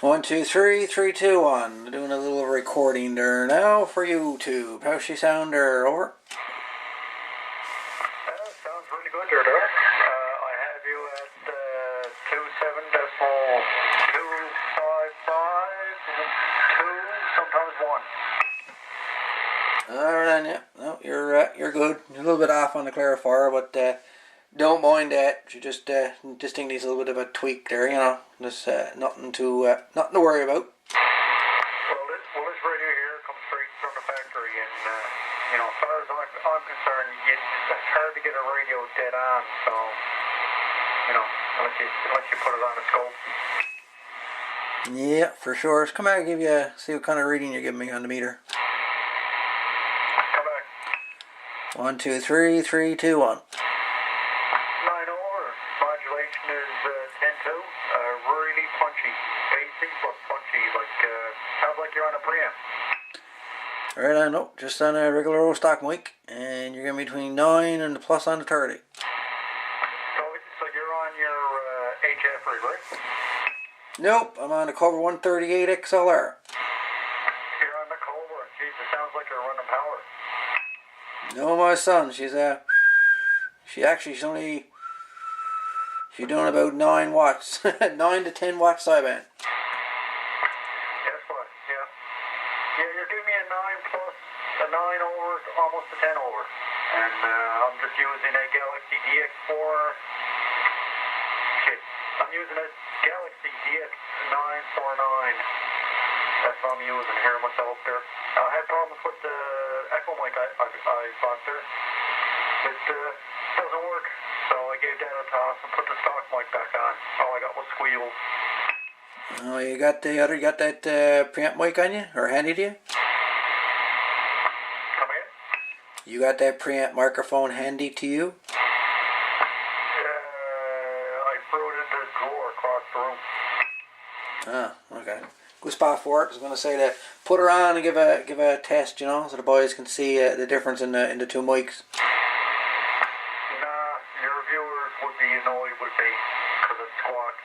1, 2, 3, 3, 2, 1. Doing a little recording there now for YouTube. How's she sound there? Over. Sounds really good there, Derek. I have you at 27.255, 2, sometimes 1. Alright then, yeah. No, you're good. You're a little bit off on the clarifier, but don't mind that. You just think needs a little bit of a tweak there, you know. There's nothing to worry about. Well, this radio here comes straight from the factory, and as far as I'm concerned, it's hard to get a radio dead on. So, unless you put it on a scope. Yeah, for sure. Come back and see what kind of reading you're giving me on the meter. Come back. 1, 2, 3, 3, 2, 1. 9 over. Modulation is 10-2. Really punchy. Basic but punchy. Sounds like you're on a preamp. Alright, I know. Just on a regular old stock mic. And you're going to be between 9 and the plus on the 30. So you're on your HF rig, right? Nope, I'm on the COBRA 138 XLR. You're on the COBRA. Jeez, it sounds like you're running power. No, my son, she's doing about 9 watts, 9 to 10 watt sideband. Yes, what? Yeah. Yeah, you're giving me a 9 plus, a 9 over, almost a 10 over. And I'm just using a Galaxy DX4. Shit. I'm using a Galaxy DX949. That's what I'm using here myself there. I had problems with the Echo mic I bought there. It doesn't work. So I gave that a toss and put the stock mic back on. All I got was squeals. Oh, you got that preamp mic on you, or handy to you? Come in? You got that preamp microphone handy to you? I threw it in the drawer across the room. Oh, okay. Good spot for it. I was going to say to put her on and give a test, so the boys can see the difference in the two mics. Nah, your viewers would be annoyed with me because it squawks.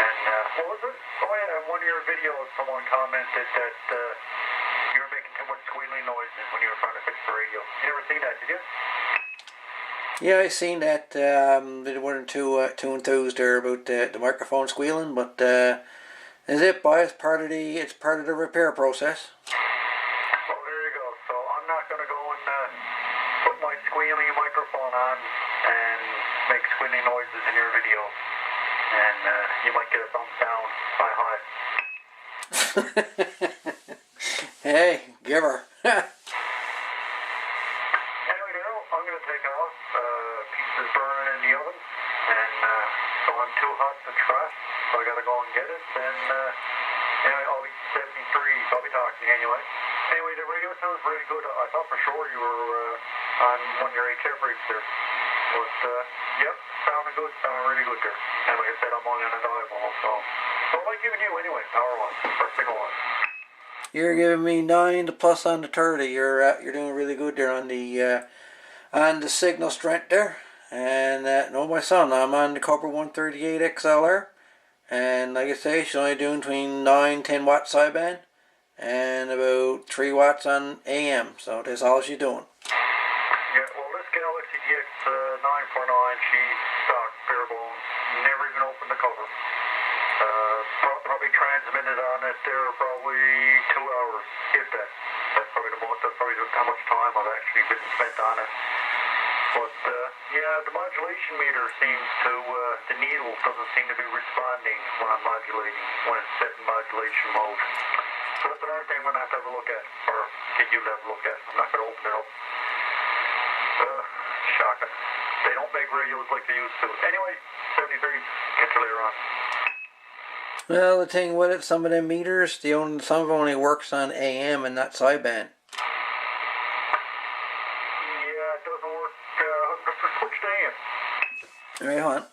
And what was it? Oh yeah, in one of your videos, someone commented that you were making too much squealing noises when you were trying to fix the radio. You never seen that, did you? Yeah, I seen that. They weren't too enthused there about the microphone squealing, but is it, boy? It's part of the repair process. Well, there you go. So I'm not going to go and put my squealing microphone on and make squealing noises in your video. And you might get a thumbs down. Hi. Hey, give her. Anyway, Daryl, I'm going to take off. Pizza's burning in the oven. And so I'm too hot to trust. So I got to go and get it. And anyway, I'll be 73. I'll be talking to you anyway. Anyway, the radio sounds really good. I thought for sure you were on one of your HF rigs there. But, yep, sounding really good there. And like I said, I'm only on a dive ball, so what am I giving you anyway, power-wise, or signal-wise? You're giving me 9 to plus on the 30. You're doing really good there on the signal strength there. And no, my son, I'm on the COBRA 138 XLR. And like I say, she's only doing between 9-10 watt sideband and about 3 watts on AM. So that's all she's doing. Yeah, well, this Galaxy DX949, she's stock, bare bones, never even opened the cover. Probably transmitted on it there probably 2 hours, if that. That's probably the most. That's probably how much time I've actually been spent on it. But yeah, the modulation meter seems to, the needle doesn't seem to be responding when I'm modulating, when it's set in modulation mode. So that's another thing I'm going to have a look at, or get you to have a look at. I'm not going to open it up. Shocking. They don't make radios like they used to. Anyway, 73, catch you later on. Well, the thing with it, some of them meters, some of them only works on AM and not sideband. Yeah, it doesn't work. Switch to AM. Alright, hold on.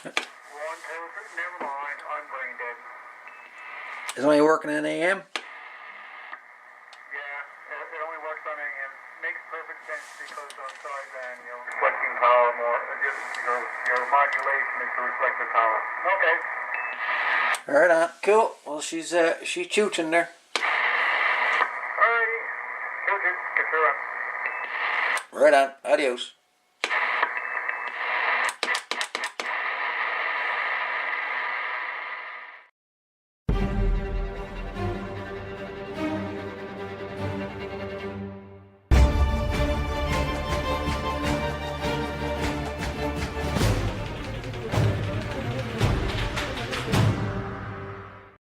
1, 2, 3, never mind. I'm brain dead. It's only working in AM? Yeah, it only works on AM. Makes perfect sense because on sideband, reflecting power more, your modulation make the reflective tower. Okay. Right on. Cool. Well, she's shooting there. Alrighty. Shoot. Get through it. Right on. Adios.